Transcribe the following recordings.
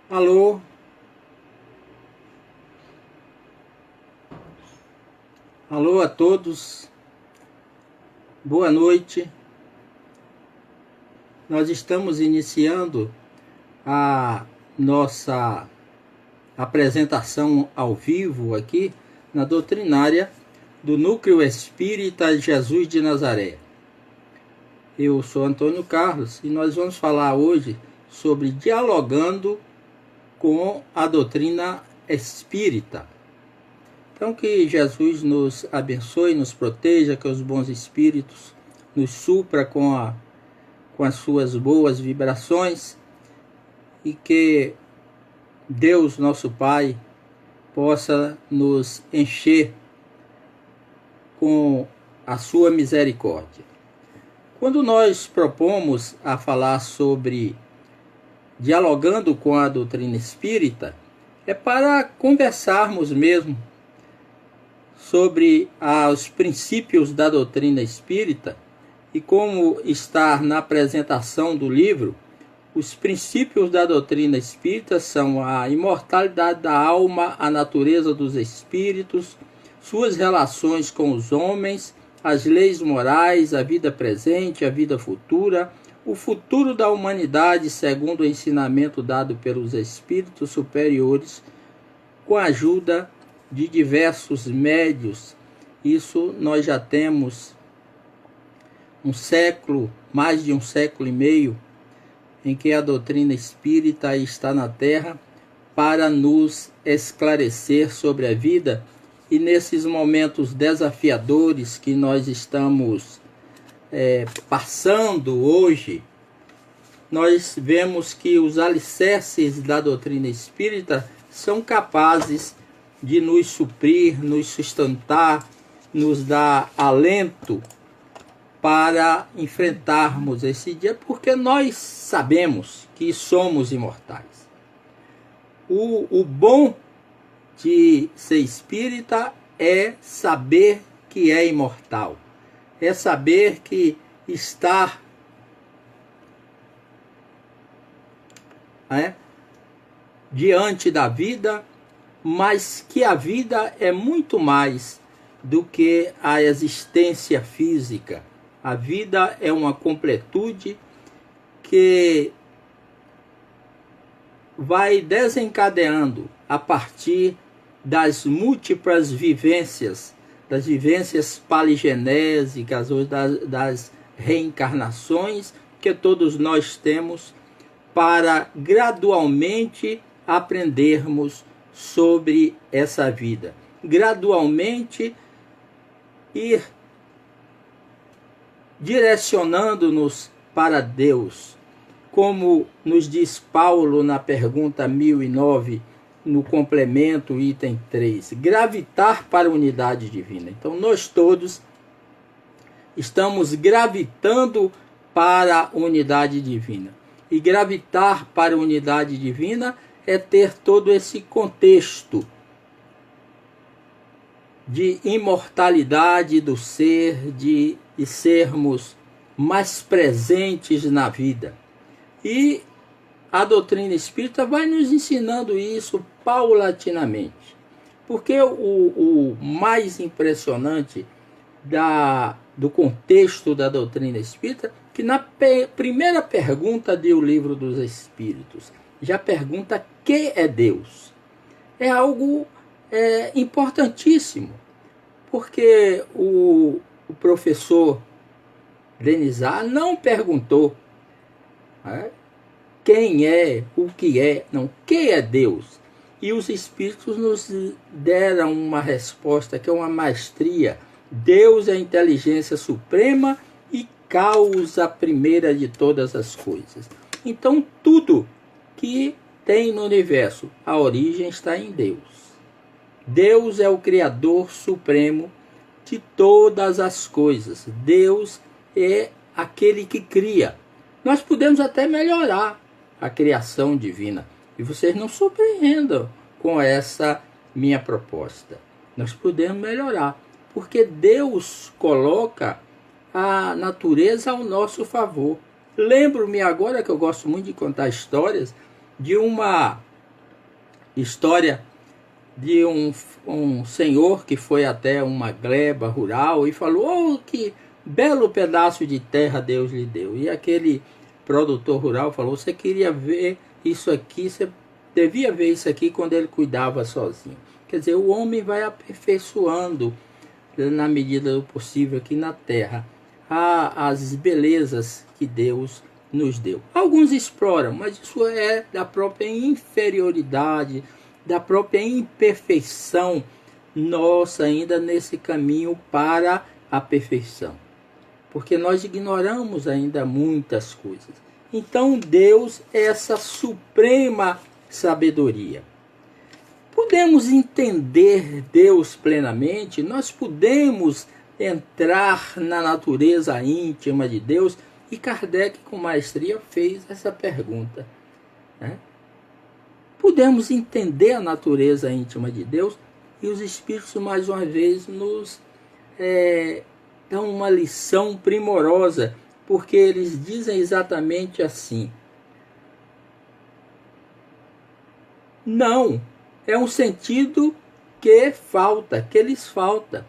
Alô, alô a todos, boa noite. Nós estamos iniciando a nossa apresentação ao vivo aqui na doutrinária do Núcleo Espírita Jesus de Nazaré. Eu sou Antônio Carlos e nós vamos falar hoje sobre dialogando com a doutrina espírita. Então que Jesus nos abençoe, nos proteja, que os bons espíritos nos supra com as suas boas vibrações e que Deus, nosso Pai, possa nos encher com a sua misericórdia. Quando nós propomos a falar sobre dialogando com a doutrina espírita, é para conversarmos mesmo sobre os princípios da doutrina espírita e como está na apresentação do livro. Os princípios da doutrina espírita são a imortalidade da alma, a natureza dos espíritos, suas relações com os homens, as leis morais, a vida presente, a vida futura, o futuro da humanidade segundo o ensinamento dado pelos espíritos superiores, com a ajuda de diversos médios. Isso nós já temos um século, mais de um século e meio, em que a doutrina espírita está na Terra para nos esclarecer sobre a vida. E nesses momentos desafiadores que nós estamos passando hoje, nós vemos que os alicerces da doutrina espírita são capazes de nos suprir, nos sustentar, nos dar alento para enfrentarmos esse dia, porque nós sabemos que somos imortais. O bom de ser espírita é saber que é imortal, é saber que está diante da vida, mas que a vida é muito mais do que a existência física. A vida é uma completude que vai desencadeando a partir das múltiplas vivências, das vivências paligenésicas ou das reencarnações que todos nós temos, para gradualmente aprendermos sobre essa vida, gradualmente ir direcionando-nos para Deus, como nos diz Paulo na pergunta 1009, no complemento item 3, gravitar para a unidade divina. Então nós todos estamos gravitando para a unidade divina, e gravitar para a unidade divina é ter todo esse contexto de imortalidade do ser, de sermos mais presentes na vida. E a doutrina espírita vai nos ensinando isso paulatinamente. Porque o mais impressionante do contexto da doutrina espírita, que na primeira pergunta do Livro dos Espíritos, já pergunta: que é Deus? É algo importantíssimo, porque o professor Denizar não perguntou quem é, o que é, não, que é Deus? E os Espíritos nos deram uma resposta que é uma maestria. Deus é a inteligência suprema e causa primeira de todas as coisas. Então tudo que tem no universo, a origem está em Deus. Deus é o Criador supremo de todas as coisas. Deus é aquele que cria. Nós podemos até melhorar a criação divina. E vocês não surpreendam com essa minha proposta. Nós podemos melhorar, porque Deus coloca a natureza ao nosso favor. Lembro-me agora que eu gosto muito de contar histórias de uma história de um senhor que foi até uma gleba rural e falou: oh, que belo pedaço de terra Deus lhe deu. E aquele produtor rural falou: você queria ver isso aqui, você devia ver isso aqui quando ele cuidava sozinho. Quer dizer, o homem vai aperfeiçoando na medida do possível aqui na terra as belezas que Deus nos deu. Alguns exploram, mas isso é da própria inferioridade, da própria imperfeição nossa ainda nesse caminho para a perfeição. Porque nós ignoramos ainda muitas coisas. Então Deus é essa suprema sabedoria. Podemos entender Deus plenamente, nós podemos entrar na natureza íntima de Deus, e Kardec com maestria fez essa pergunta, né? Podemos entender a natureza íntima de Deus, e os Espíritos mais uma vez nos dão uma lição primorosa, porque eles dizem exatamente assim: não, é um sentido que falta, que lhes falta.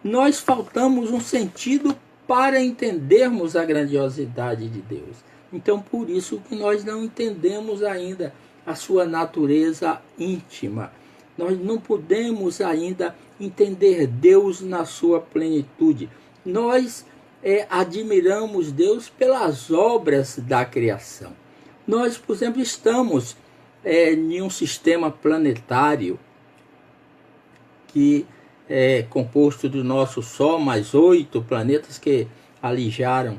Nós faltamos um sentido para entendermos a grandiosidade de Deus. Então, por isso que nós não entendemos ainda a sua natureza íntima. Nós não podemos ainda entender Deus na sua plenitude. Nós admiramos Deus pelas obras da criação. Nós, por exemplo, estamos em um sistema planetário que é composto do nosso Sol mais 8 planetas que alijaram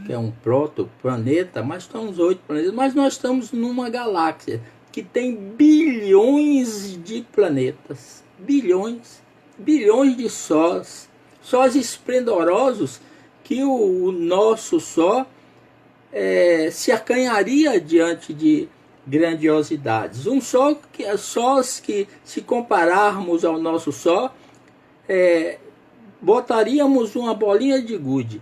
que é um protoplaneta, mas estamos 8 planetas. Mas nós estamos numa galáxia que tem bilhões de planetas, bilhões de sóis esplendorosos, que o nosso Sol se acanharia diante de grandiosidades. Sóis que, se compararmos ao nosso Sol, botaríamos uma bolinha de gude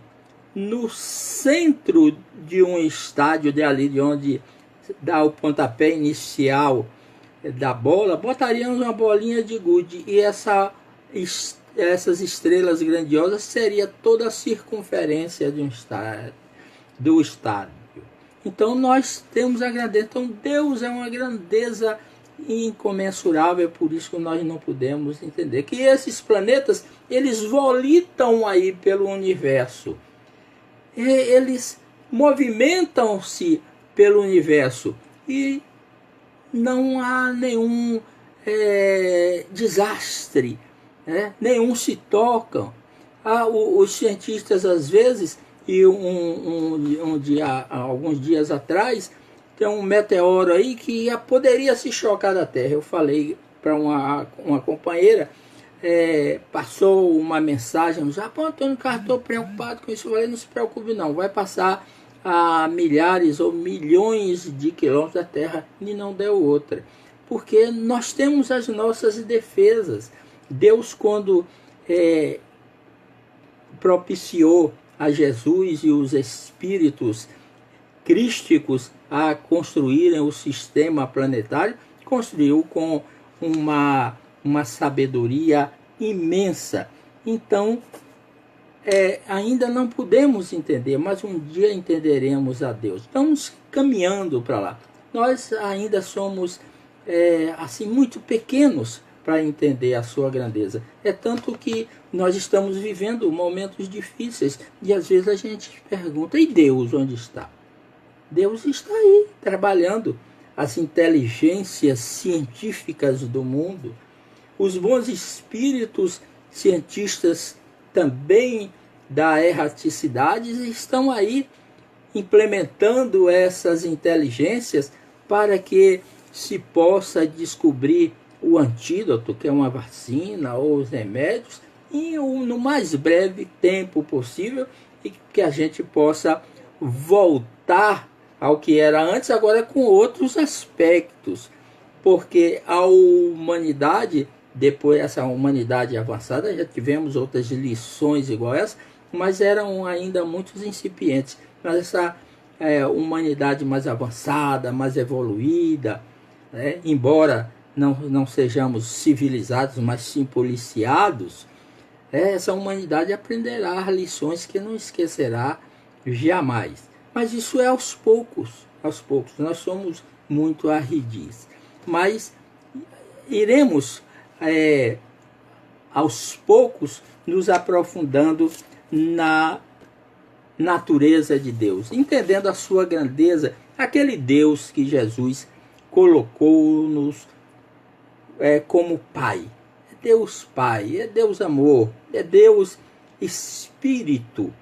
no centro de um estádio de onde dá o pontapé inicial da bola, botaríamos uma bolinha de gude, e essas estrelas grandiosas seria toda a circunferência de do estádio. Então nós temos a grandeza. Então Deus é uma grandeza incomensurável, é por isso que nós não podemos entender que esses planetas, eles volitam aí pelo universo, eles movimentam-se pelo universo, e não há nenhum desastre, nenhum se tocam. Os cientistas às vezes, e alguns dias atrás, tem um meteoro aí que poderia se chocar da Terra. Eu falei para uma companheira, passou uma mensagem já: pô, Antônio Carlos, estou preocupado com isso. Eu falei: não se preocupe não, vai passar a milhares ou milhões de quilômetros da Terra, e não deu outra. Porque nós temos as nossas defesas. Deus, quando propiciou a Jesus e os espíritos crísticos a construírem o sistema planetário, construiu com uma sabedoria imensa. Então, ainda não podemos entender, mas um dia entenderemos a Deus. Estamos caminhando para lá. Nós ainda somos assim muito pequenos para entender a sua grandeza. É tanto que nós estamos vivendo momentos difíceis, e às vezes a gente pergunta: e Deus onde está? Deus está aí, trabalhando. As inteligências científicas do mundo, os bons espíritos cientistas também da erraticidade, estão aí implementando essas inteligências para que se possa descobrir o antídoto, que é uma vacina, ou os remédios, no mais breve tempo possível, e que a gente possa voltar ao que era antes, agora com outros aspectos. Porque a humanidade, depois dessa humanidade avançada, já tivemos outras lições igual essa, mas eram ainda muito incipientes. Mas essa humanidade mais avançada, mais evoluída, né? Embora não sejamos civilizados, mas sim policiados, essa humanidade aprenderá lições que não esquecerá jamais. Mas isso é aos poucos, aos poucos. Nós somos muito arridis. Mas iremos, aos poucos, nos aprofundando na natureza de Deus, entendendo a sua grandeza, aquele Deus que Jesus colocou-nos como Pai. É Deus Pai, é Deus Amor, é Deus Espírito,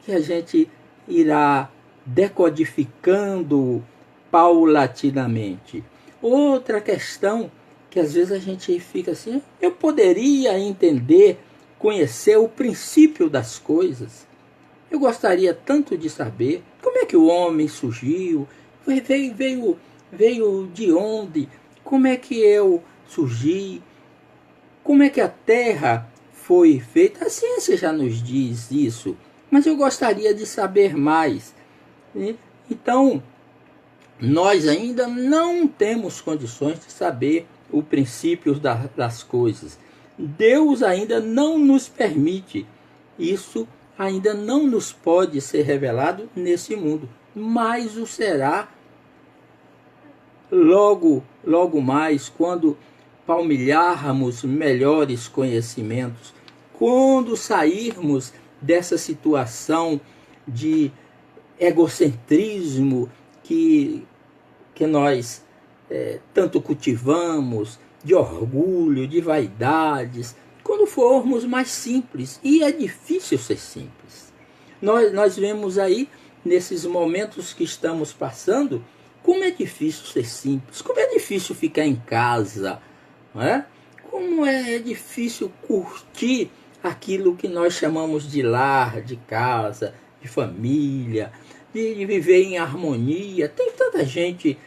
que a gente irá decodificando paulatinamente. Outra questão que às vezes a gente fica assim, eu poderia entender, conhecer o princípio das coisas. Eu gostaria tanto de saber como é que o homem surgiu, veio de onde, como é que eu surgi, como é que a Terra foi feita. A ciência já nos diz isso, mas eu gostaria de saber mais. Então, nós ainda não temos condições de saber o princípio das coisas. Deus ainda não nos permite. Isso ainda não nos pode ser revelado nesse mundo, mas o será logo mais, quando palmilharmos melhores conhecimentos, quando sairmos dessa situação de egocentrismo que nós tanto cultivamos, de orgulho, de vaidades, quando formos mais simples. E é difícil ser simples. Nós vemos aí, nesses momentos que estamos passando, como é difícil ser simples, como é difícil ficar em casa, não é? Como é difícil curtir aquilo que nós chamamos de lar, de casa, de família, de viver em harmonia. Tem tanta gente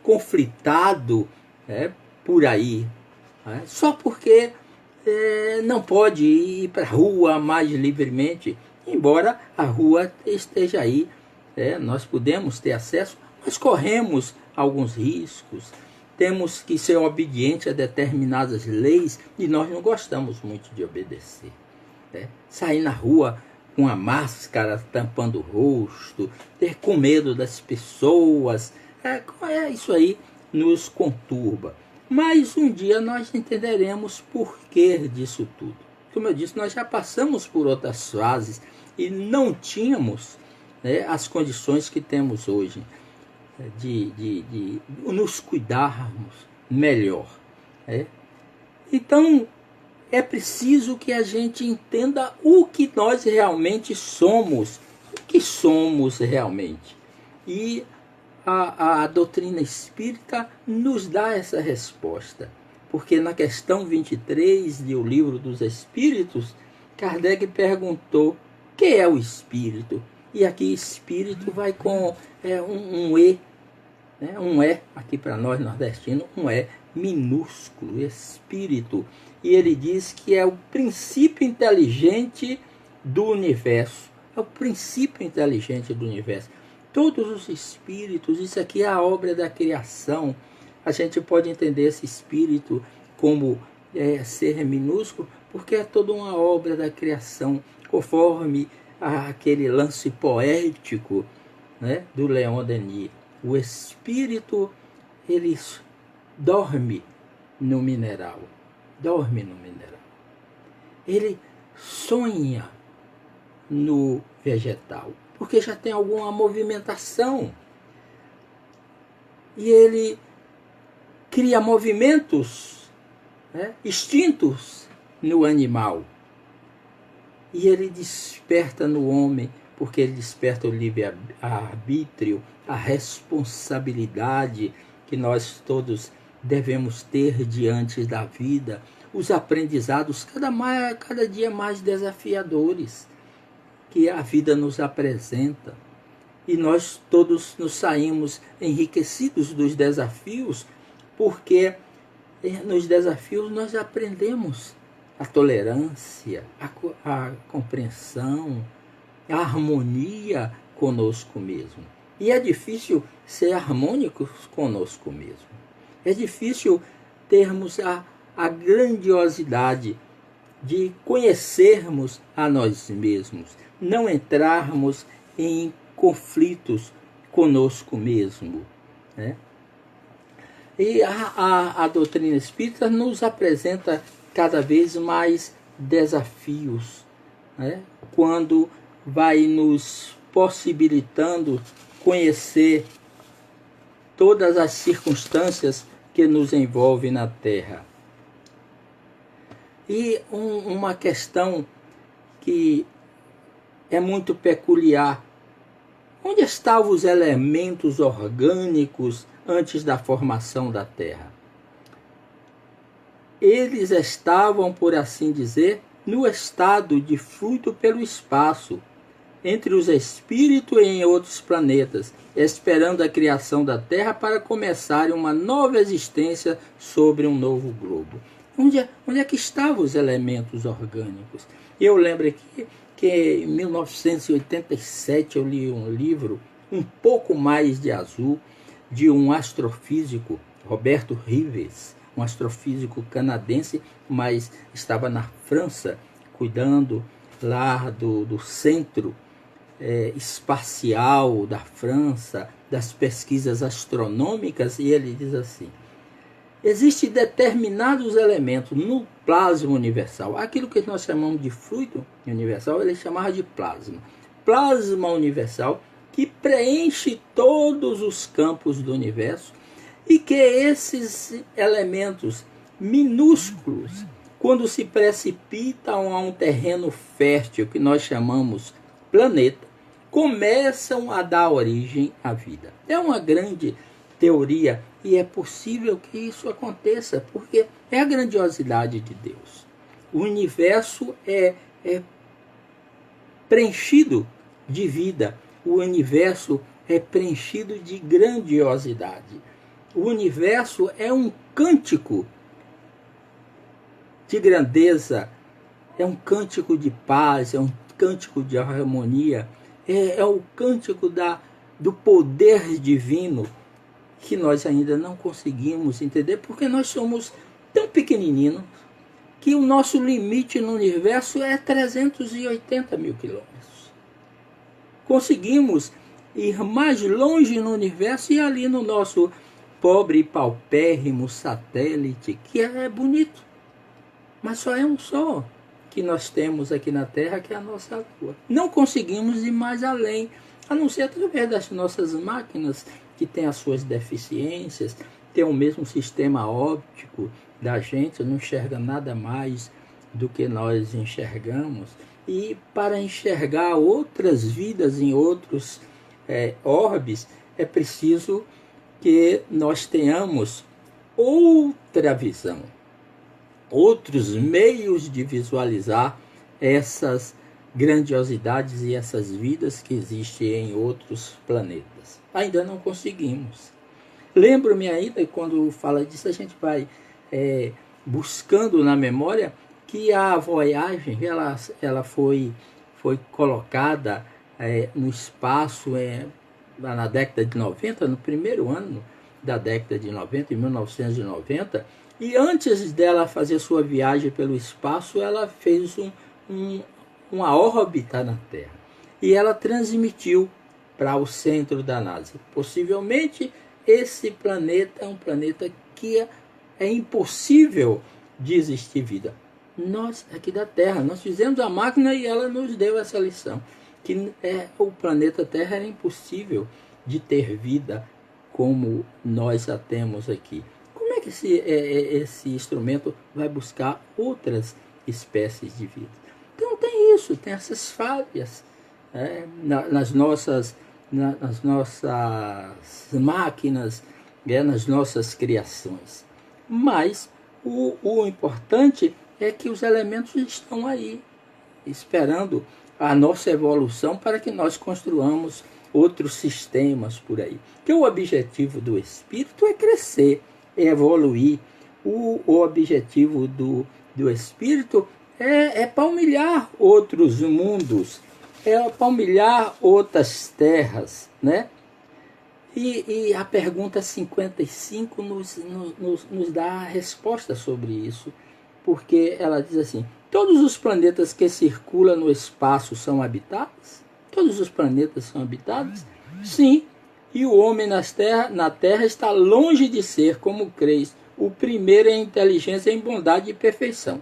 conflitado por aí, só porque não pode ir para a rua mais livremente, embora a rua esteja aí, nós podemos ter acesso, mas corremos alguns riscos, temos que ser obedientes a determinadas leis e nós não gostamos muito de obedecer. Sair na rua com a máscara tampando o rosto, ter com medo das pessoas, isso aí nos conturba. Mas um dia nós entenderemos por que disso tudo. Como eu disse, nós já passamos por outras fases e não tínhamos as condições que temos hoje de nos cuidarmos melhor. Então, é preciso que a gente entenda o que nós realmente somos, o que somos realmente. E a doutrina espírita nos dá essa resposta, porque na questão 23 do Livro dos Espíritos, Kardec perguntou: o que é o espírito? E aqui espírito vai com um E, um E, aqui para nós nordestinos, um E minúsculo, espírito. E ele diz que é o princípio inteligente do universo. É o princípio inteligente do universo. Todos os espíritos, isso aqui é a obra da criação. A gente pode entender esse espírito como ser minúsculo, porque é toda uma obra da criação, conforme aquele lance poético do Leon Denis. O espírito, ele dorme no mineral. Ele sonha no vegetal, porque já tem alguma movimentação. E ele cria movimentos, instintos no animal. E ele desperta no homem, porque ele desperta o livre-arbítrio, a responsabilidade que nós todos devemos ter diante da vida, os aprendizados cada dia mais desafiadores que a vida nos apresenta. E nós todos nos saímos enriquecidos dos desafios, porque nos desafios nós aprendemos a tolerância, a compreensão, a harmonia conosco mesmo. E é difícil ser harmônicos conosco mesmo. É difícil termos a grandiosidade de conhecermos a nós mesmos, não entrarmos em conflitos conosco mesmo, né? E a doutrina espírita nos apresenta cada vez mais desafios, né? Quando vai nos possibilitando conhecer todas as circunstâncias que nos envolvem na Terra. E uma questão que é muito peculiar: onde estavam os elementos orgânicos antes da formação da Terra? Eles estavam, por assim dizer, no estado de fluido pelo espaço, entre os espíritos e em outros planetas, esperando a criação da Terra para começar uma nova existência sobre um novo globo. Onde é que estavam os elementos orgânicos? Eu lembro aqui que em 1987 eu li um livro, Um Pouco Mais de Azul, de um astrofísico, Roberto Rives, um astrofísico canadense, mas estava na França, cuidando lá do centro espacial da França, das pesquisas astronômicas, e ele diz assim: existem determinados elementos no plasma universal. Aquilo que nós chamamos de fluido universal, ele chamava de plasma. Plasma universal que preenche todos os campos do universo, e que esses elementos minúsculos, quando se precipitam a um terreno fértil que nós chamamos planeta, começam a dar origem à vida. É uma grande teoria e é possível que isso aconteça, porque é a grandiosidade de Deus. O universo é preenchido de vida, o universo é preenchido de grandiosidade. O universo é um cântico de grandeza, é um cântico de paz, é um cântico de harmonia, é o cântico do poder divino, que nós ainda não conseguimos entender, porque nós somos tão pequenininhos que o nosso limite no universo é 380 mil quilômetros. Conseguimos ir mais longe no universo e ali no nosso pobre e paupérrimo satélite, que é bonito, mas só é um sol que nós temos aqui na Terra, que é a nossa Lua. Não conseguimos ir mais além, a não ser através das nossas máquinas, que têm as suas deficiências, tem o mesmo sistema óptico da gente, não enxerga nada mais do que nós enxergamos. E para enxergar outras vidas em outros orbes, é preciso que nós tenhamos outra visão, outros meios de visualizar essas grandiosidades e essas vidas que existem em outros planetas. Ainda não conseguimos. Lembro-me ainda, quando fala disso, a gente vai buscando na memória que a Voyager ela foi colocada no espaço na década de 90, no primeiro ano da década de 90, em 1990, e antes dela fazer sua viagem pelo espaço, ela fez uma órbita na Terra, e ela transmitiu para o centro da NASA. Possivelmente esse planeta é um planeta que é impossível de existir vida. Nós, aqui da Terra, nós fizemos a máquina e ela nos deu essa lição, que o planeta Terra era impossível de ter vida como nós a temos aqui. Como é que esse instrumento vai buscar outras espécies de vida? Então tem isso, tem essas falhas nas nossas máquinas, nas nossas criações. Mas o importante é que os elementos estão aí, esperando a nossa evolução para que nós construamos outros sistemas por aí. Que o objetivo do espírito é crescer, é evoluir. O objetivo do espírito é palmilhar outros mundos, é palmilhar outras terras, né? E a pergunta 55 nos dá a resposta sobre isso, porque ela diz assim: todos os planetas que circulam no espaço são habitados? Todos os planetas são habitados? Sim, e o homem na Terra está longe de ser, como creis, o primeiro em inteligência, em bondade e perfeição.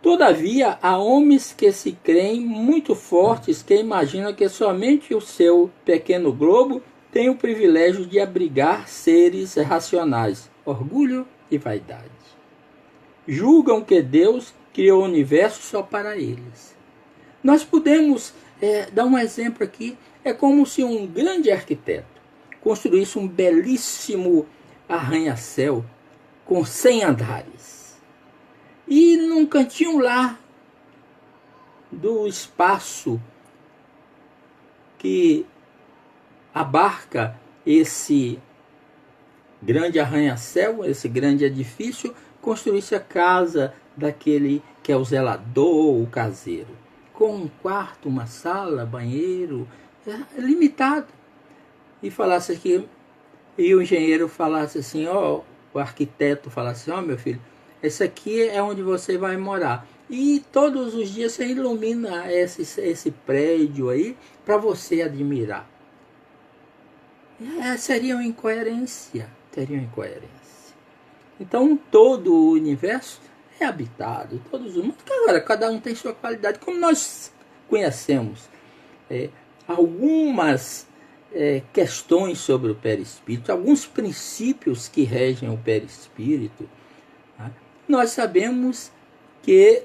Todavia, há homens que se creem muito fortes, que imaginam que somente o seu pequeno globo tem o privilégio de abrigar seres racionais, orgulho e vaidade. Julgam que Deus criou o universo só para eles. Nós podemos dar um exemplo aqui. É como se um grande arquiteto construísse um belíssimo arranha-céu com 100 andares. E num cantinho lá do espaço que abarca esse grande arranha-céu, esse grande edifício, construísse a casa daquele que é o zelador, o caseiro, com um quarto, uma sala, banheiro, limitado. E falasse aqui, e o engenheiro falasse assim, ó, o arquiteto falasse, ó, meu filho, esse aqui é onde você vai morar. E todos os dias você ilumina esse prédio aí para você admirar. Seria uma incoerência. Então todo o universo é habitado, todos os mundos. Agora, cada um tem sua qualidade. Como nós conhecemos algumas questões sobre o perispírito, alguns princípios que regem o perispírito, né? Nós sabemos que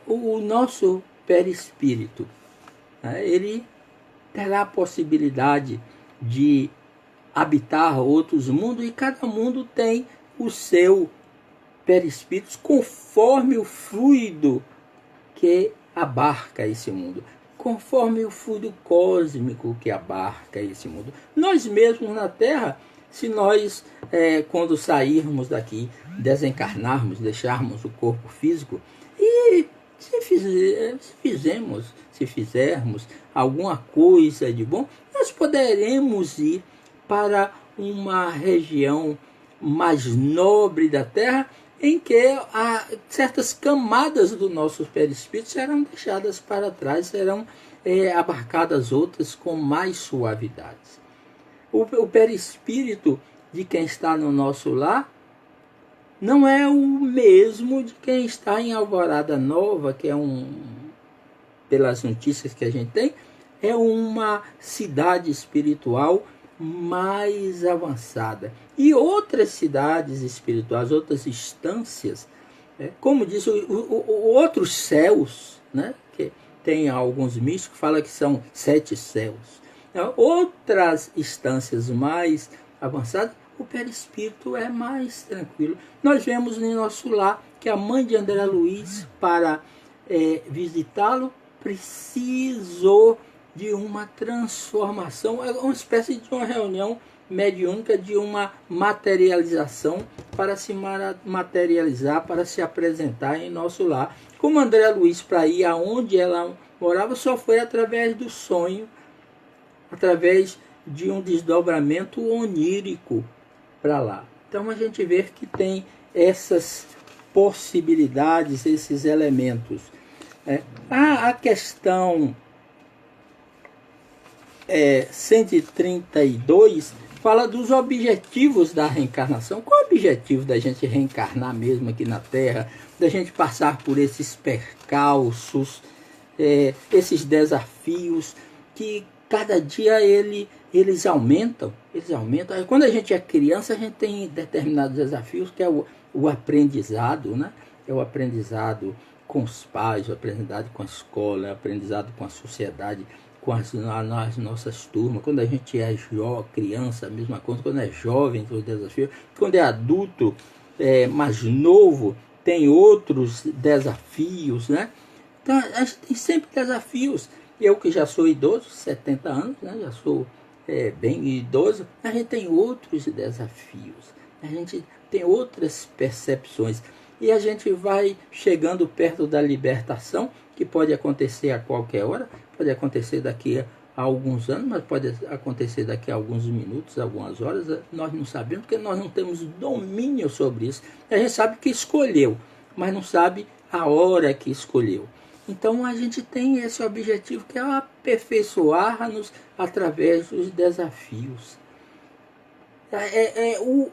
o nosso perispírito, né, ele terá a possibilidade de habitar outros mundos, e cada mundo tem o seu perispírito conforme o fluido que abarca esse mundo, conforme o fluido cósmico que abarca esse mundo. Nós mesmos na Terra, se nós, quando sairmos daqui, desencarnarmos, deixarmos o corpo físico, e se fizermos alguma coisa de bom, nós poderemos ir para uma região mais nobre da Terra, em que certas camadas do nosso perispírito serão deixadas para trás, serão abarcadas outras com mais suavidade. O perispírito de quem está no nosso lar não é o mesmo de quem está em Alvorada Nova, que é pelas notícias que a gente tem, é uma cidade espiritual mais avançada. E outras cidades espirituais, outras instâncias, como diz outros céus, né, que tem alguns místicos que falam que são 7 céus. Outras instâncias mais avançadas, o perispírito é mais tranquilo. Nós vemos em nosso lar que a mãe de André Luiz, para visitá-lo, precisou de uma transformação, uma espécie de uma reunião mediúnica, de uma materialização, para se materializar, para se apresentar em nosso lar. Como André Luiz, para ir aonde ela morava, só foi através do sonho, através de um desdobramento onírico para lá. Então a gente vê que tem essas possibilidades, esses elementos. A questão 132 fala dos objetivos da reencarnação. Qual é o objetivo da gente reencarnar mesmo aqui na Terra? Da gente passar por esses percalços, esses desafios que cada dia eles aumentam. Quando a gente é criança, a gente tem determinados desafios, que é o aprendizado, né? É o aprendizado com os pais, o aprendizado com a escola, o aprendizado com a sociedade, com as nossas turmas. Quando a gente é criança, a mesma coisa. Quando é jovem, tem os desafios. Quando é adulto, mais novo, tem outros desafios, né? Então a gente tem sempre desafios. Eu que já sou idoso, 70 anos, né? Já sou bem idoso, a gente tem outros desafios, a gente tem outras percepções, e a gente vai chegando perto da libertação, que pode acontecer a qualquer hora, pode acontecer daqui há alguns anos, mas pode acontecer daqui a alguns minutos, algumas horas, nós não sabemos, porque nós não temos domínio sobre isso. A gente sabe que escolheu, mas não sabe a hora que escolheu. Então a gente tem esse objetivo, que é aperfeiçoar-nos através dos desafios.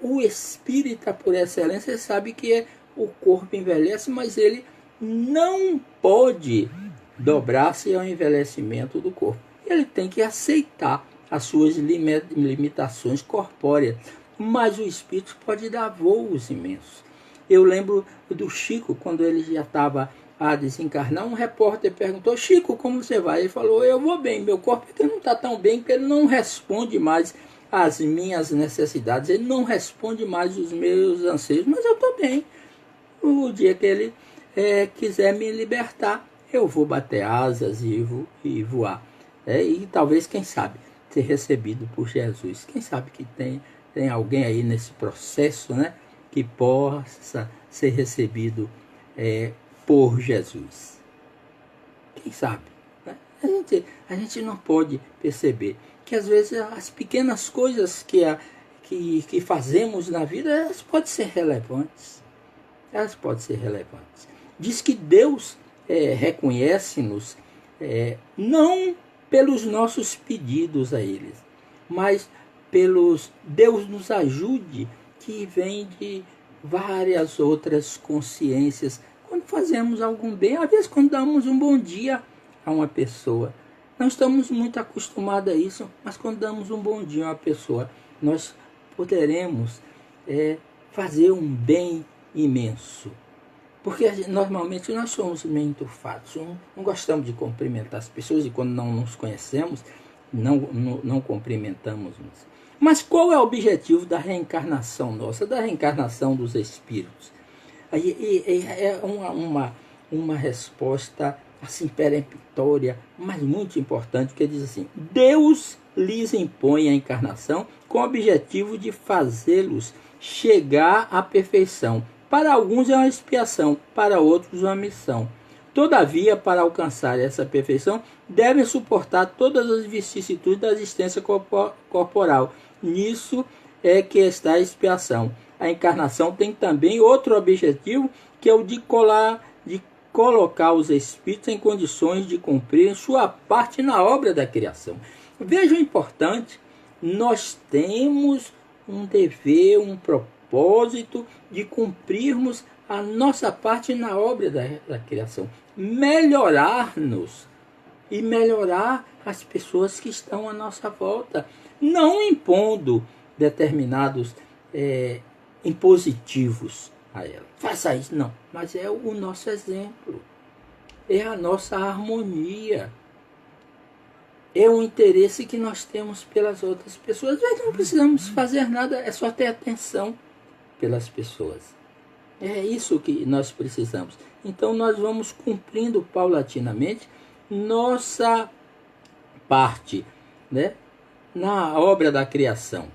O espírita, por excelência, sabe que o corpo envelhece, mas ele não pode dobrar-se ao envelhecimento do corpo. Ele tem que aceitar as suas limitações corpóreas, mas o espírito pode dar voos imensos. Eu lembro do Chico, quando ele já estava a desencarnar, um repórter perguntou: Chico, como você vai? Ele falou: eu vou bem, meu corpo não está tão bem que ele não responde mais às minhas necessidades, ele não responde mais os meus anseios, mas eu estou bem. O dia que ele quiser me libertar, eu vou bater asas e voar. E talvez, quem sabe, ser recebido por Jesus. Quem sabe que tem alguém aí nesse processo, né, que possa ser recebido por Jesus. Quem sabe? Né? A gente não pode perceber que às vezes as pequenas coisas que fazemos na vida, elas podem ser relevantes. Elas podem ser relevantes. Diz que Deus reconhece-nos não pelos nossos pedidos a eles, mas Deus nos ajude, que vem de várias outras consciências. Quando fazemos algum bem, às vezes quando damos um bom dia a uma pessoa, não estamos muito acostumados a isso, mas quando damos um bom dia a uma pessoa, nós poderemos fazer um bem imenso. Porque normalmente nós somos meio enturfados, não gostamos de cumprimentar as pessoas, e quando não nos conhecemos, não cumprimentamos. Mas qual é o objetivo da reencarnação nossa, da reencarnação dos espíritos? É uma resposta assim peremptória, mas muito importante, que diz assim: Deus lhes impõe a encarnação com o objetivo de fazê-los chegar à perfeição. Para alguns é uma expiação, para outros uma missão. Todavia, para alcançar essa perfeição, devem suportar todas as vicissitudes da existência corporal. Nisso é que está a expiação. A encarnação tem também outro objetivo, que é o de colocar os espíritos em condições de cumprir sua parte na obra da criação. Veja o importante: nós temos um dever, um propósito de cumprirmos a nossa parte na obra da criação. Melhorar-nos e melhorar as pessoas que estão à nossa volta, não impondo determinados impositivos a ela. Faça isso, não. Mas é o nosso exemplo, é a nossa harmonia, é o interesse que nós temos pelas outras pessoas. Nós não precisamos fazer nada, é só ter atenção pelas pessoas. É isso que nós precisamos. Então nós vamos cumprindo paulatinamente nossa parte, né, na obra da criação.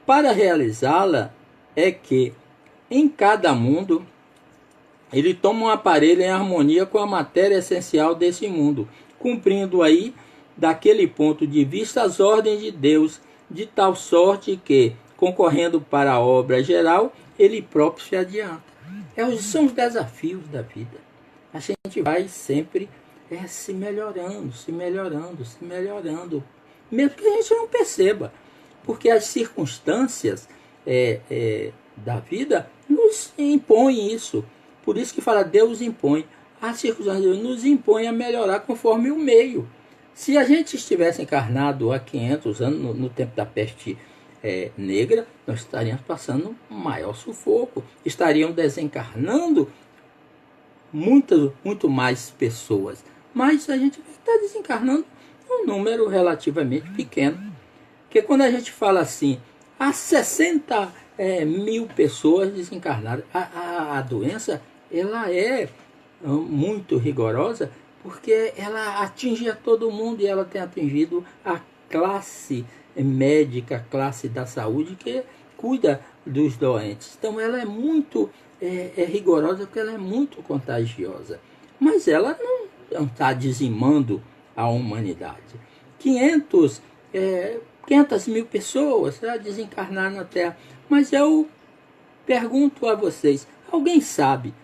Para realizá-la é que em cada mundo ele toma um aparelho em harmonia com a matéria essencial desse mundo, cumprindo aí, daquele ponto de vista, as ordens de Deus, de tal sorte que, concorrendo para a obra geral, ele próprio se adianta. São os desafios da vida. A gente vai sempre se melhorando, mesmo que a gente não perceba, porque as circunstâncias da vida nos impõem isso. Por isso que fala, Deus impõe. As circunstâncias nos impõem a melhorar conforme o meio. Se a gente estivesse encarnado há 500 anos, no tempo da peste negra, nós estaríamos passando um maior sufoco. Estariam desencarnando muito mais pessoas. Mas a gente está desencarnando um número relativamente pequeno. Porque quando a gente fala assim, há 60 mil pessoas desencarnadas, a doença ela é muito rigorosa, porque ela atinge a todo mundo, e ela tem atingido a classe médica, a classe da saúde, que cuida dos doentes. Então ela é muito rigorosa, porque ela é muito contagiosa. Mas ela não está dizimando a humanidade. 500 mil pessoas já desencarnaram na Terra. Mas eu pergunto a vocês, alguém sabe,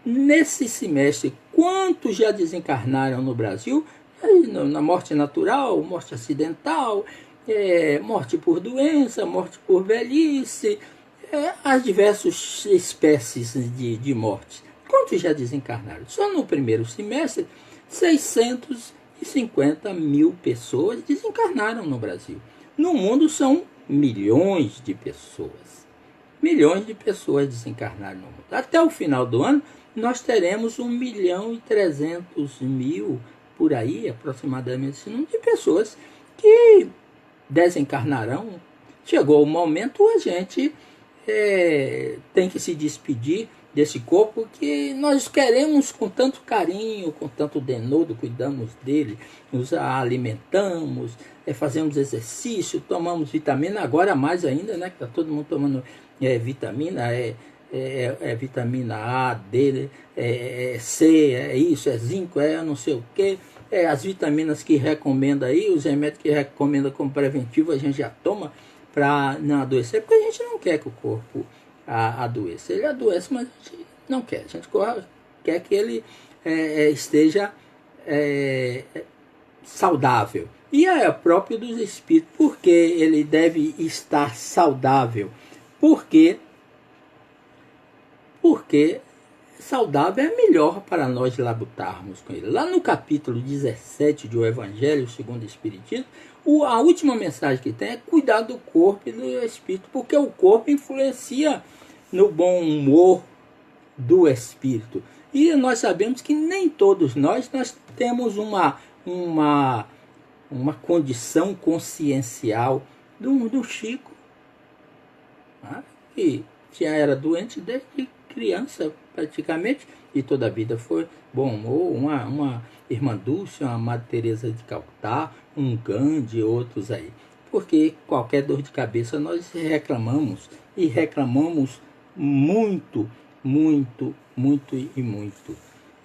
nesse semestre, quantos já desencarnaram no Brasil? Na morte natural, morte acidental, morte por doença, morte por velhice, as diversas espécies de mortes. Quantos já desencarnaram? Só no primeiro semestre, 650 mil pessoas desencarnaram no Brasil. No mundo são milhões de pessoas. Milhões de pessoas desencarnaram no mundo. Até o final do ano, nós teremos 1.300.000, por aí, aproximadamente, esse número de pessoas que desencarnarão. Chegou o momento, a gente tem que se despedir desse corpo que nós queremos com tanto carinho, com tanto denodo, cuidamos dele, nos alimentamos, fazemos exercício, tomamos vitamina, agora mais ainda, né, que está todo mundo tomando vitamina, vitamina A, D, C, isso, zinco, não sei o que, as vitaminas que recomenda aí, os remédios que recomenda como preventivo, a gente já toma para não adoecer, porque a gente não quer que o corpo adoeça. Ele adoece, mas a gente não quer. A gente quer que ele esteja saudável. E é próprio dos espíritos. Por que ele deve estar saudável? Porque saudável é melhor para nós labutarmos com ele. Lá no capítulo 17 do Evangelho segundo o Espiritismo, a última mensagem que tem é cuidar do corpo e do espírito, porque o corpo influencia no bom humor do espírito. E nós sabemos que nem todos nós temos uma condição consciencial do Chico, né? Que já era doente desde criança praticamente, e toda a vida foi bom humor, uma irmã Dulce, uma Madre Teresa de Calcutá, um Gandhi, outros aí. Porque qualquer dor de cabeça nós reclamamos, e reclamamos muito, muito, muito e muito.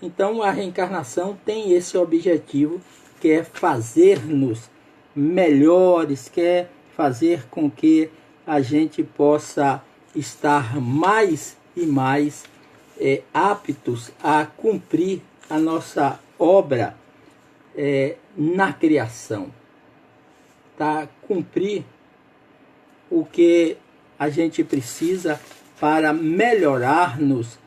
Então a reencarnação tem esse objetivo, que é fazer-nos melhores, quer fazer com que a gente possa estar mais e mais aptos a cumprir a nossa obra na criação, tá? Cumprir o que a gente precisa para melhorar-nos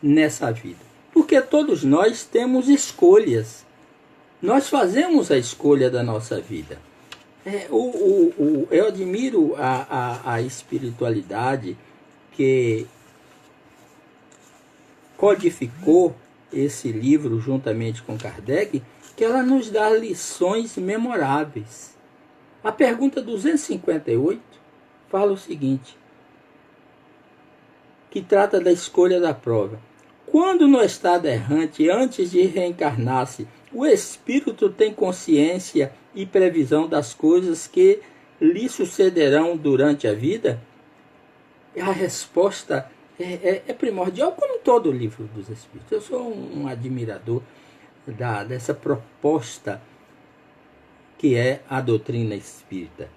nessa vida. Porque todos nós temos escolhas. Nós fazemos a escolha da nossa vida. Eu admiro a espiritualidade que codificou esse livro juntamente com Kardec, que ela nos dá lições memoráveis. A pergunta 258 fala o seguinte, que trata da escolha da prova. Quando no estado errante, antes de reencarnar-se, o espírito tem consciência e previsão das coisas que lhe sucederão durante a vida? A resposta é primordial, como todo o livro dos Espíritos. Eu sou um admirador dessa proposta que é a doutrina espírita.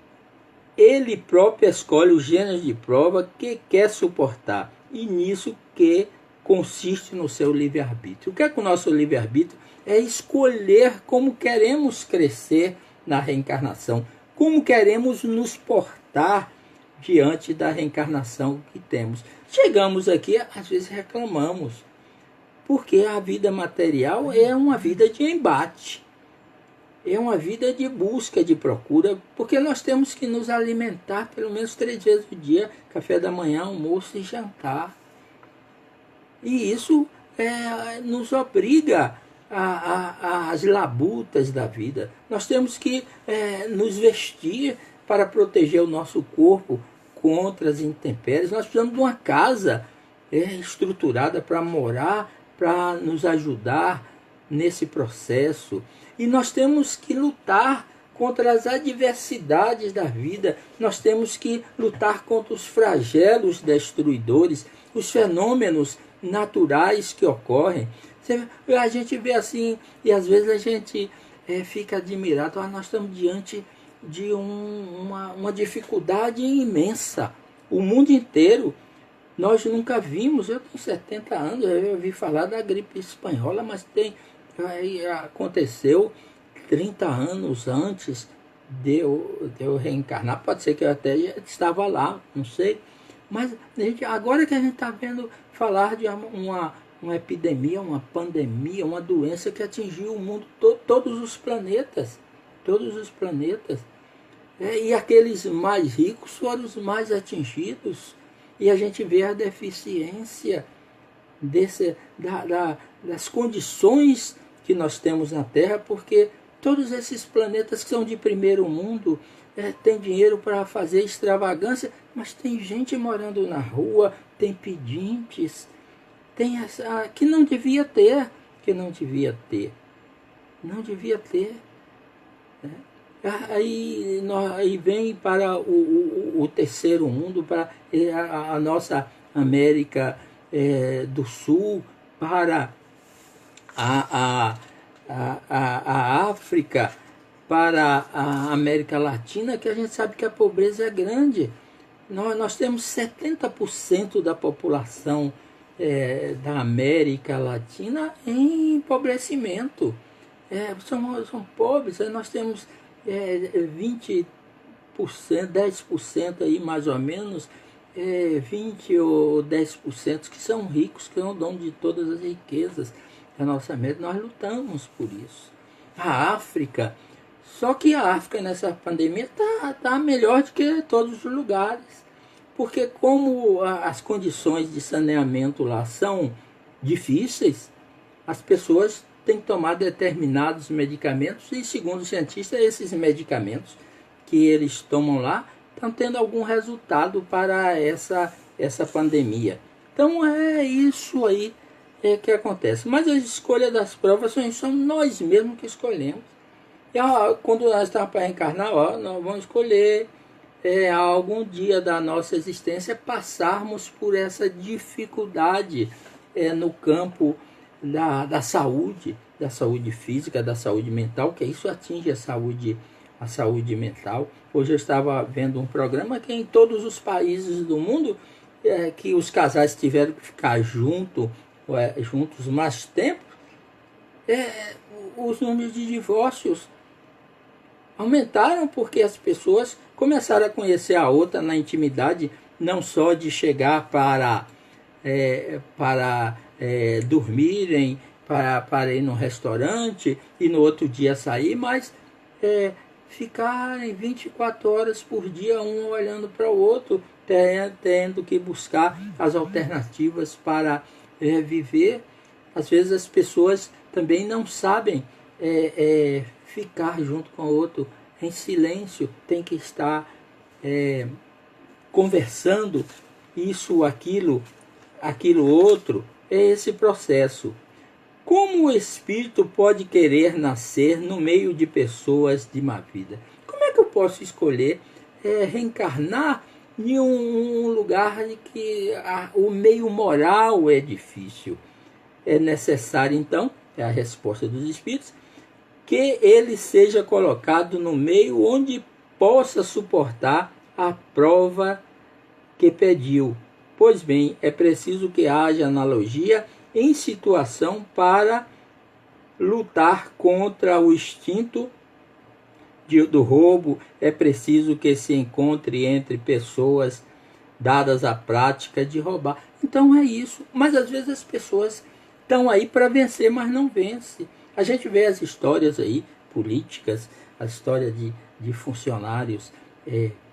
Ele próprio escolhe os gêneros de prova que quer suportar, e nisso que consiste no seu livre-arbítrio. O que é que o nosso livre-arbítrio? É escolher como queremos crescer na reencarnação, como queremos nos portar diante da reencarnação que temos. Chegamos aqui, às vezes reclamamos, porque a vida material é uma vida de embate, é uma vida de busca, de procura, porque nós temos que nos alimentar pelo menos 3 vezes por dia, café da manhã, almoço e jantar. E isso nos obriga às labutas da vida. Nós temos que nos vestir para proteger o nosso corpo contra as intempéries. Nós precisamos de uma casa estruturada para morar, para nos ajudar nesse processo. E nós temos que lutar contra as adversidades da vida. Nós temos que lutar contra os flagelos destruidores, os fenômenos naturais que ocorrem. A gente vê assim, e às vezes a gente fica admirado. Nós estamos diante de uma dificuldade imensa. O mundo inteiro, nós nunca vimos. Eu tenho 70 anos, eu ouvi falar da gripe espanhola, mas aconteceu 30 anos antes de eu reencarnar. Pode ser que eu até estava lá, não sei. Mas agora que a gente está vendo falar de uma epidemia, uma pandemia, uma doença que atingiu o mundo, todos os planetas. Todos os planetas. E aqueles mais ricos foram os mais atingidos. E a gente vê a deficiência das condições que nós temos na Terra, porque todos esses planetas que são de primeiro mundo têm dinheiro para fazer extravagância, mas tem gente morando na rua, tem pedintes, tem que não devia ter, não devia ter. Né? Aí vem para o terceiro mundo, para a nossa América do Sul, para a África, para a América Latina, que a gente sabe que a pobreza é grande. Nós temos 70% da população da América Latina em empobrecimento. São pobres. Nós temos 20%, 10% aí mais ou menos, 20 ou 10% que são ricos, que são o dono de todas as riquezas da nossa América. Nós lutamos por isso. A África, só que a África nessa pandemia tá melhor do que todos os lugares, porque como as condições de saneamento lá são difíceis, as pessoas têm que tomar determinados medicamentos e, segundo os cientistas, esses medicamentos que eles tomam lá estão tendo algum resultado para essa pandemia. Então é isso aí que acontece. Mas a escolha das provas são nós mesmos que escolhemos. E quando nós estamos para reencarnar, nós vamos escolher algum dia da nossa existência passarmos por essa dificuldade no campo da saúde física, da saúde mental, que isso atinge a saúde mental. Hoje eu estava vendo um programa que em todos os países do mundo que os casais tiveram que ficar juntos mais tempo, os números de divórcios aumentaram, porque as pessoas começaram a conhecer a outra na intimidade, não só de chegar para dormirem, para ir no restaurante e no outro dia sair, mas ficarem 24 horas por dia um olhando para o outro, tendo que buscar as alternativas para viver. Às vezes as pessoas também não sabem ficar junto com o outro em silêncio, tem que estar conversando, isso, aquilo outro. É esse processo. Como o espírito pode querer nascer no meio de pessoas de má vida? Como é que eu posso escolher reencarnar em um lugar em que o meio moral é difícil? É necessário, então, é a resposta dos espíritos, que ele seja colocado no meio onde possa suportar a prova que pediu. Pois bem, é preciso que haja analogia em situação para lutar contra o instinto do roubo. É preciso que se encontre entre pessoas dadas à prática de roubar. Então é isso. Mas às vezes as pessoas estão aí para vencer, mas não vence. A gente vê as histórias aí políticas, a história de funcionários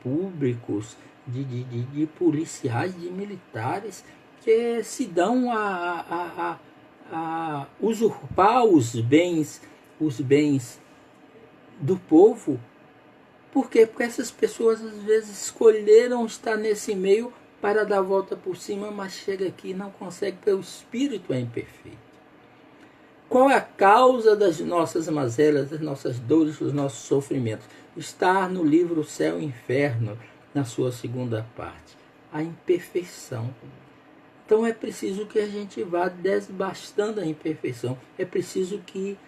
públicos, de policiais, de militares, que se dão a usurpar os bens do povo. Por quê? Porque essas pessoas às vezes escolheram estar nesse meio para dar a volta por cima, mas chega aqui e não consegue, porque o espírito é imperfeito. Qual é a causa das nossas mazelas, das nossas dores, dos nossos sofrimentos? Está no livro Céu e Inferno, na sua segunda parte. A imperfeição. Então é preciso que a gente vá desbastando a imperfeição. É preciso que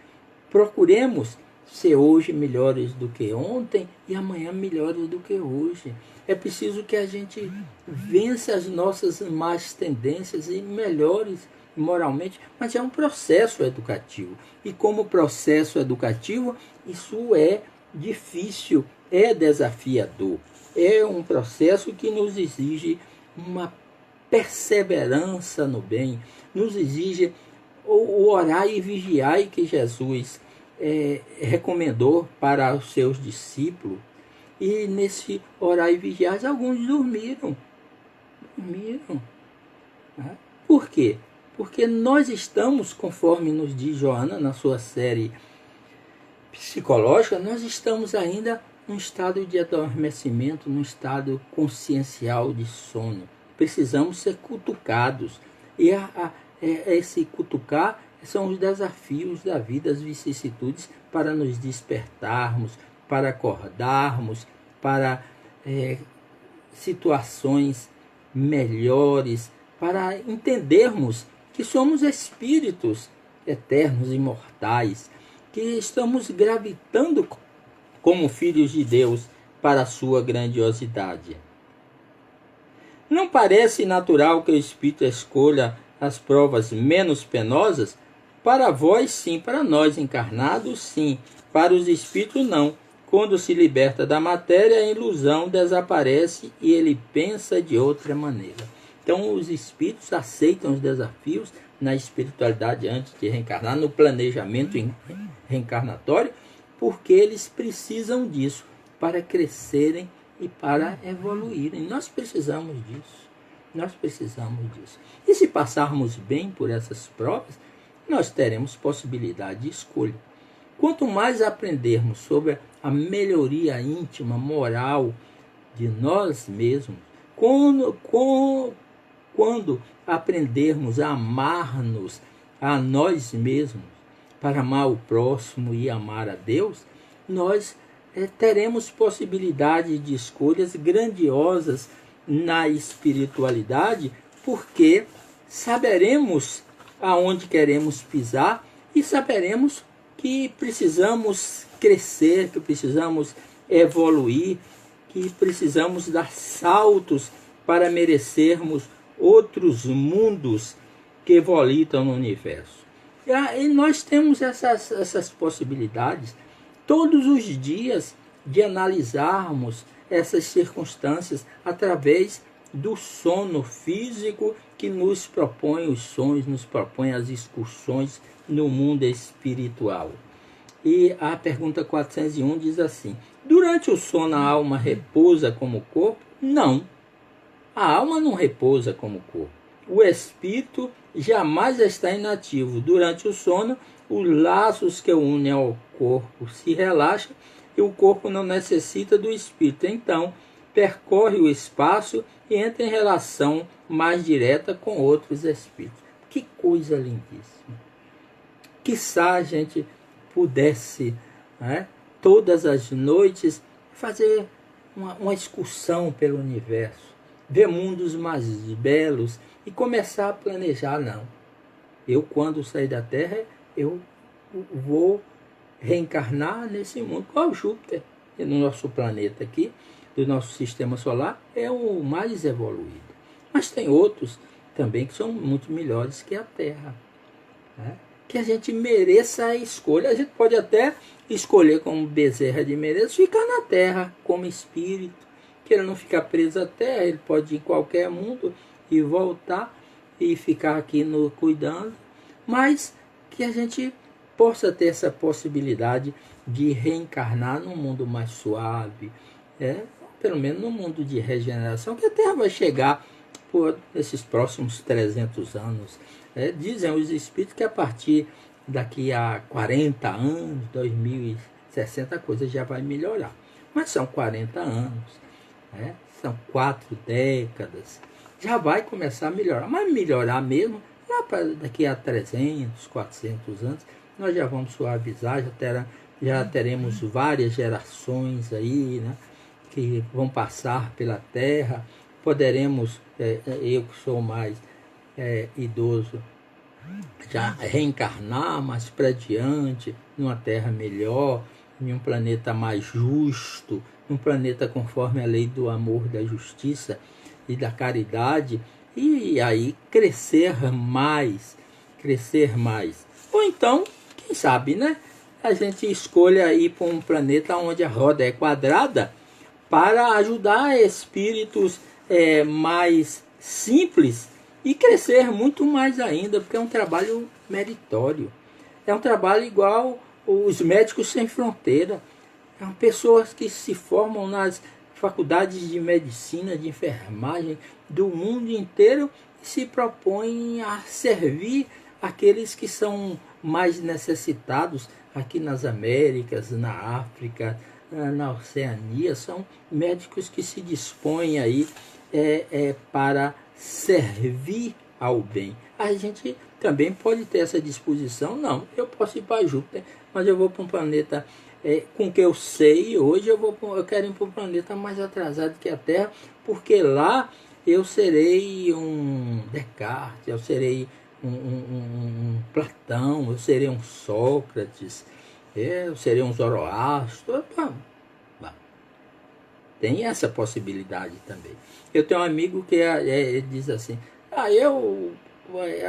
procuremos ser hoje melhores do que ontem e amanhã melhores do que hoje. É preciso que a gente vença as nossas más tendências e melhore moralmente, mas é um processo educativo. E como processo educativo, isso é difícil, é desafiador. É um processo que nos exige uma perseverança no bem, nos exige o orar e vigiar que Jesus recomendou para os seus discípulos. E nesse orar e vigiar, alguns dormiram. Né? Por quê? Porque nós estamos, conforme nos diz Joana na sua série psicológica, nós estamos ainda num estado de adormecimento, num estado consciencial de sono. Precisamos ser cutucados. E esse cutucar são os desafios da vida, as vicissitudes para nos despertarmos, para acordarmos, para situações melhores, para entendermos que somos espíritos eternos, imortais, que estamos gravitando como filhos de Deus para a sua grandiosidade. Não parece natural que o espírito escolha as provas menos penosas? Para vós, sim; para nós encarnados, sim; para os espíritos, não. Quando se liberta da matéria, a ilusão desaparece e ele pensa de outra maneira. Então, os espíritos aceitam os desafios na espiritualidade antes de reencarnar, no planejamento reencarnatório, porque eles precisam disso para crescerem e para evoluírem. Nós precisamos disso. Nós precisamos disso. E se passarmos bem por essas provas, nós teremos possibilidade de escolha. Quanto mais aprendermos sobre a melhoria íntima, moral de nós mesmos, quando aprendermos a amar-nos a nós mesmos, para amar o próximo e amar a Deus, nós teremos possibilidade de escolhas grandiosas na espiritualidade, porque saberemos aonde queremos pisar e saberemos que precisamos crescer, que precisamos evoluir, que precisamos dar saltos para merecermos outros mundos que volitam no universo. E nós temos essas possibilidades todos os dias de analisarmos essas circunstâncias através do sono físico que nos propõe os sonhos, nos propõe as excursões no mundo espiritual. E a pergunta 401 diz assim: durante o sono a alma repousa como o corpo? Não, a alma não repousa como o corpo. O espírito jamais está inativo. Durante o sono, os laços que o unem ao corpo se relaxam e o corpo não necessita do espírito. Então, percorre o espaço e entra em relação mais direta com outros espíritos. Que coisa lindíssima! Quiçá a gente pudesse, todas as noites, fazer uma excursão pelo universo, ver mundos mais belos e começar a planejar. Não, eu quando sair da Terra, eu vou reencarnar nesse mundo. Qual Júpiter, no nosso planeta aqui, do nosso sistema solar, é o mais evoluído. Mas tem outros também que são muito melhores que a Terra. Que a gente mereça a escolha. A gente pode até escolher como Bezerra de Menezes ficar na Terra como espírito, que ele não fica preso à Terra, ele pode ir em qualquer mundo e voltar e ficar aqui cuidando, mas que a gente possa ter essa possibilidade de reencarnar num mundo mais suave, pelo menos no mundo de regeneração, que a Terra vai chegar por esses próximos 300 anos. Dizem os espíritos que a partir daqui a 40 anos, 2060, a coisa já vai melhorar. Mas são 40 anos, são 4 décadas, já vai começar a melhorar. Mas melhorar mesmo, lá para daqui a 300, 400 anos, nós já vamos suavizar, já teremos várias gerações aí, que vão passar pela Terra. Poderemos, eu que sou mais idoso, já reencarnar mais para diante, numa Terra melhor, em um planeta mais justo, um planeta conforme a lei do amor, da justiça e da caridade, e aí crescer mais, crescer mais. Ou então, quem sabe, né? A gente escolha ir para um planeta onde a roda é quadrada para ajudar espíritos mais simples e crescer muito mais ainda, porque é um trabalho meritório. É um trabalho igual os Médicos Sem Fronteira. São pessoas que se formam nas faculdades de medicina, de enfermagem do mundo inteiro e se propõem a servir aqueles que são mais necessitados aqui nas Américas, na África, na Oceania. São médicos que se dispõem aí para servir ao bem. A gente também pode ter essa disposição. Não, eu posso ir para Júpiter, mas eu vou para um planeta com o que eu sei hoje. Eu quero ir para um planeta mais atrasado que a Terra, porque lá eu serei um Descartes, eu serei um Platão, eu serei um Sócrates, eu serei um Zoroastro. Tem essa possibilidade também. Eu tenho um amigo que diz assim,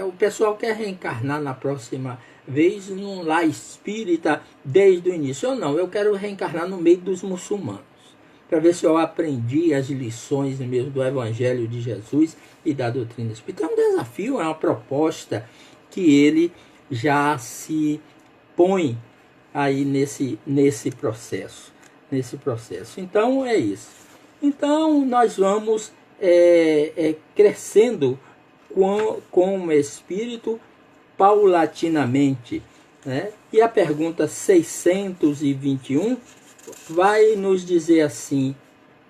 o pessoal quer reencarnar na próxima vez num lar espírita desde o início. Ou não, eu quero reencarnar no meio dos muçulmanos, para ver se eu aprendi as lições mesmo do Evangelho de Jesus e da doutrina espírita. É um desafio, é uma proposta que ele já se põe aí nesse processo. Então é isso. Então nós vamos crescendo com o espírito paulatinamente, né? E a pergunta 621 vai nos dizer assim: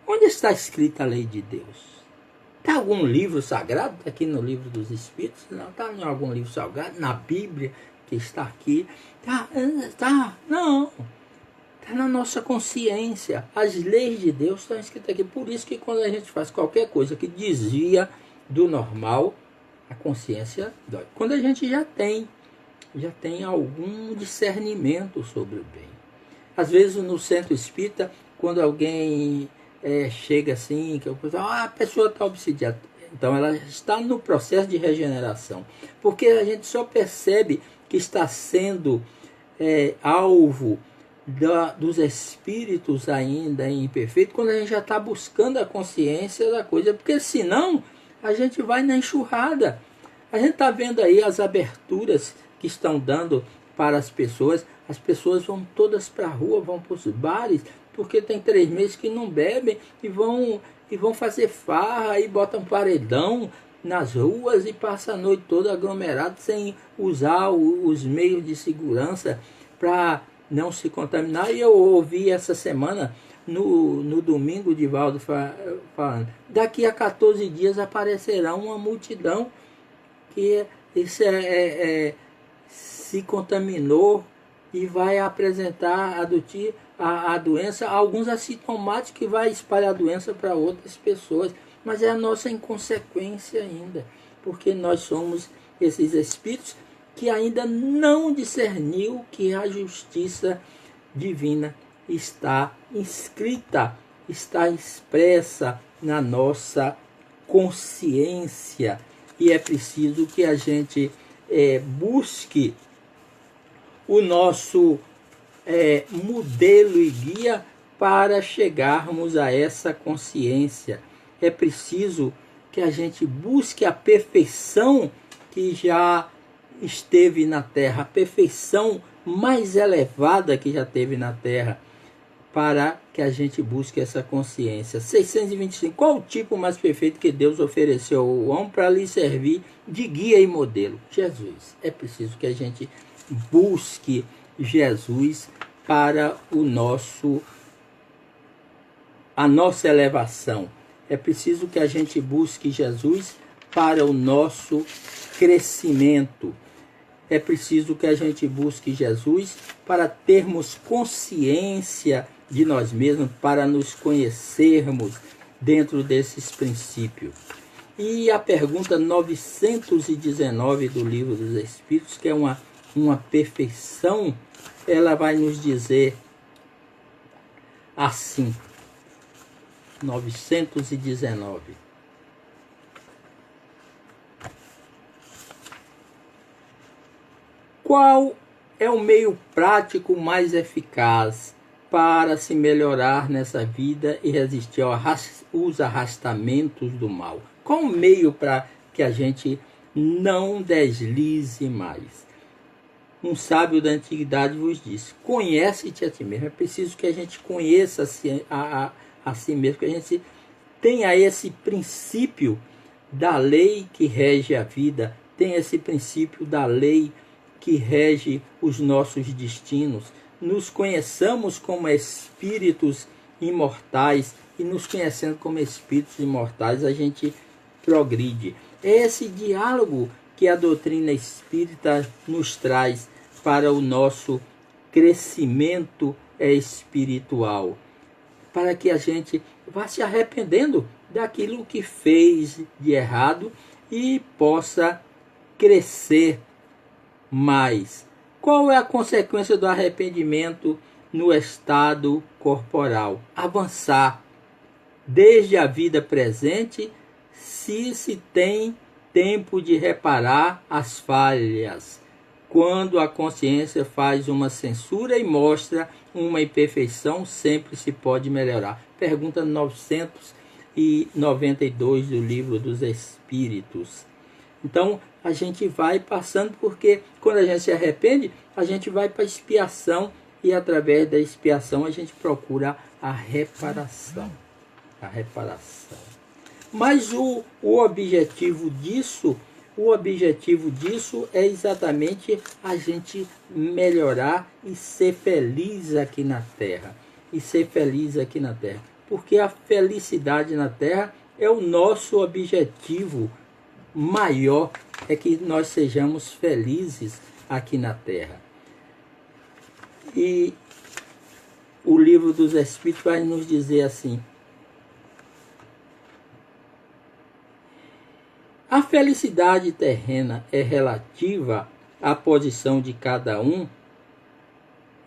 onde está escrita a lei de Deus? Está em algum livro sagrado? Está aqui no livro dos Espíritos? Não, está em algum livro sagrado? Na Bíblia que está aqui? Não. Está na nossa consciência. As leis de Deus estão escritas aqui. Por isso que quando a gente faz qualquer coisa que desvia do normal, a consciência dói. Quando a gente já tem algum discernimento sobre o bem. Às vezes no centro espírita, quando alguém chega assim, que a pessoa está obsidiada, então ela está no processo de regeneração. Porque a gente só percebe que está sendo alvo dos espíritos ainda imperfeitos quando a gente já está buscando a consciência da coisa, porque senão a gente vai na enxurrada. A gente está vendo aí as aberturas que estão dando para as pessoas vão todas para a rua, vão para os bares, porque tem 3 meses que não bebem e vão fazer farra e botam paredão nas ruas e passam a noite toda aglomerado sem usar os meios de segurança para não se contaminar. E eu ouvi essa semana, no domingo, Divaldo falando, daqui a 14 dias aparecerá uma multidão que se contaminou e vai apresentar a doença, alguns assintomáticos, que vai espalhar a doença para outras pessoas. Mas é a nossa inconsequência ainda, porque nós somos esses espíritos que ainda não discerniu que a justiça divina está inscrita, está expressa na nossa consciência, e é preciso que a gente busque o nosso modelo e guia para chegarmos a essa consciência. É preciso que a gente busque a perfeição que já esteve na Terra, a perfeição mais elevada que já teve na Terra, para que a gente busque essa consciência. 625. Qual o tipo mais perfeito que Deus ofereceu ao homem para lhe servir de guia e modelo? Jesus. É preciso que a gente busque Jesus para a nossa elevação. É preciso que a gente busque Jesus para o nosso crescimento. É preciso que a gente busque Jesus para termos consciência de nós mesmos, para nos conhecermos dentro desses princípios. E a pergunta 919 do Livro dos Espíritos, que é uma perfeição, ela vai nos dizer assim. 919. Qual é o meio prático mais eficaz para se melhorar nessa vida e resistir aos arrastamentos do mal? Qual o meio para que a gente não deslize mais? Um sábio da antiguidade vos disse: conhece-te a ti mesmo. É preciso que a gente conheça a si mesmo, que a gente tenha esse princípio da lei que rege a vida, tenha esse princípio da lei que rege os nossos destinos, nos conheçamos como espíritos imortais, e nos conhecendo como espíritos imortais a gente progride. É esse diálogo que a doutrina espírita nos traz para o nosso crescimento espiritual, para que a gente vá se arrependendo daquilo que fez de errado e possa crescer mais. Qual é a consequência do arrependimento no estado corporal? Avançar desde a vida presente, se tem tempo de reparar as falhas. Quando a consciência faz uma censura e mostra uma imperfeição, sempre se pode melhorar. Pergunta 992 do Livro dos Espíritos. Então, a gente vai passando, porque quando a gente se arrepende, a gente vai para a expiação, e através da expiação a gente procura a reparação. A reparação. Mas o objetivo disso é exatamente a gente melhorar e ser feliz aqui na Terra. Porque a felicidade na Terra é o nosso objetivo maior, é que nós sejamos felizes aqui na Terra. E o Livro dos Espíritos vai nos dizer assim: a felicidade terrena é relativa à posição de cada um.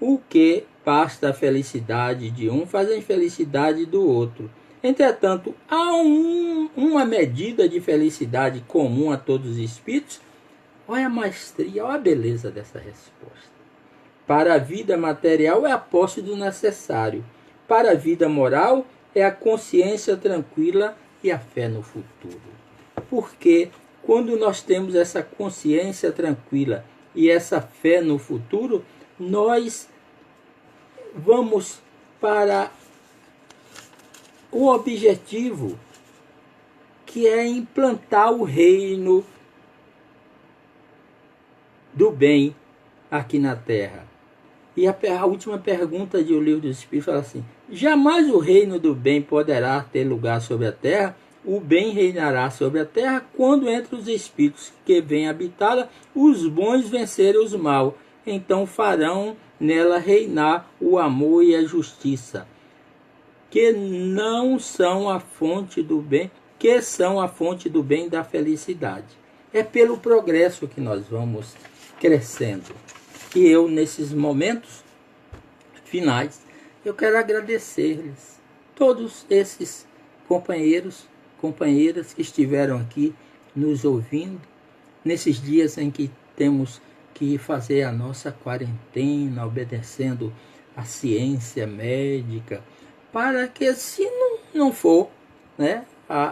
O que basta a felicidade de um faz a infelicidade do outro. Entretanto, há uma medida de felicidade comum a todos os espíritos. Olha a maestria, olha a beleza dessa resposta. Para a vida material é a posse do necessário. Para a vida moral é a consciência tranquila e a fé no futuro. Porque quando nós temos essa consciência tranquila e essa fé no futuro, nós vamos para o objetivo, que é implantar o reino do bem aqui na Terra. E a última pergunta do Livro dos Espíritos fala assim: jamais o reino do bem poderá ter lugar sobre a Terra. O bem reinará sobre a Terra quando entre os espíritos que vêm habitá-la os bons vencerem os maus. Então farão nela reinar o amor e a justiça, que não são a fonte do bem, que são a fonte do bem e da felicidade. É pelo progresso que nós vamos crescendo. E eu, nesses momentos finais, eu quero agradecer-lhes, todos esses companheiras que estiveram aqui nos ouvindo, nesses dias em que temos que fazer a nossa quarentena, obedecendo a ciência médica, para que, se não for, né,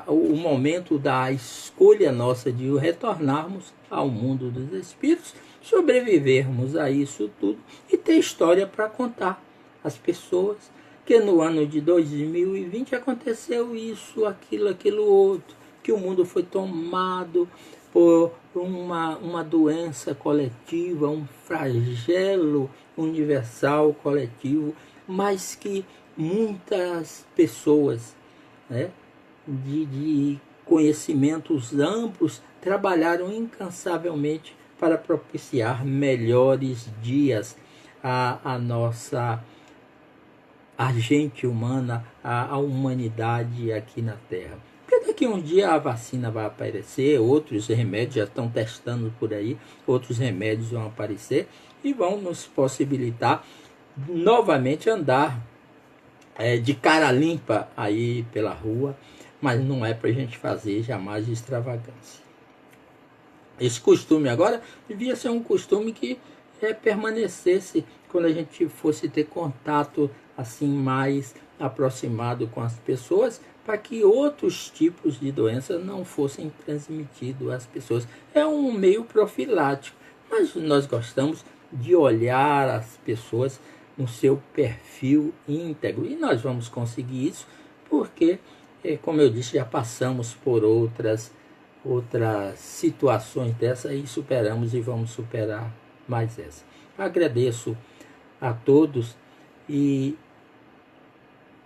o momento da escolha nossa de retornarmos ao mundo dos espíritos, sobrevivermos a isso tudo e ter história para contar às pessoas que no ano de 2020 aconteceu isso, aquilo outro, que o mundo foi tomado por uma doença coletiva, um flagelo universal coletivo, mas que muitas pessoas, né, de conhecimentos amplos trabalharam incansavelmente para propiciar melhores dias à nossa gente humana, à humanidade aqui na Terra. Porque daqui a um dia a vacina vai aparecer, outros remédios já estão testando por aí, outros remédios vão aparecer e vão nos possibilitar novamente andar de cara limpa aí pela rua, mas não é para a gente fazer jamais extravagância. Esse costume agora devia ser um costume que permanecesse quando a gente fosse ter contato assim mais aproximado com as pessoas, para que outros tipos de doenças não fossem transmitidos às pessoas. É um meio profilático, mas nós gostamos de olhar as pessoas no seu perfil íntegro, e nós vamos conseguir isso porque, como eu disse, já passamos por outras situações dessa e superamos e vamos superar mais essa. Agradeço a todos e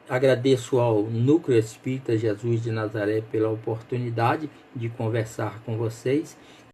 agradeço ao Núcleo Espírita Jesus de Nazaré pela oportunidade de conversar com vocês.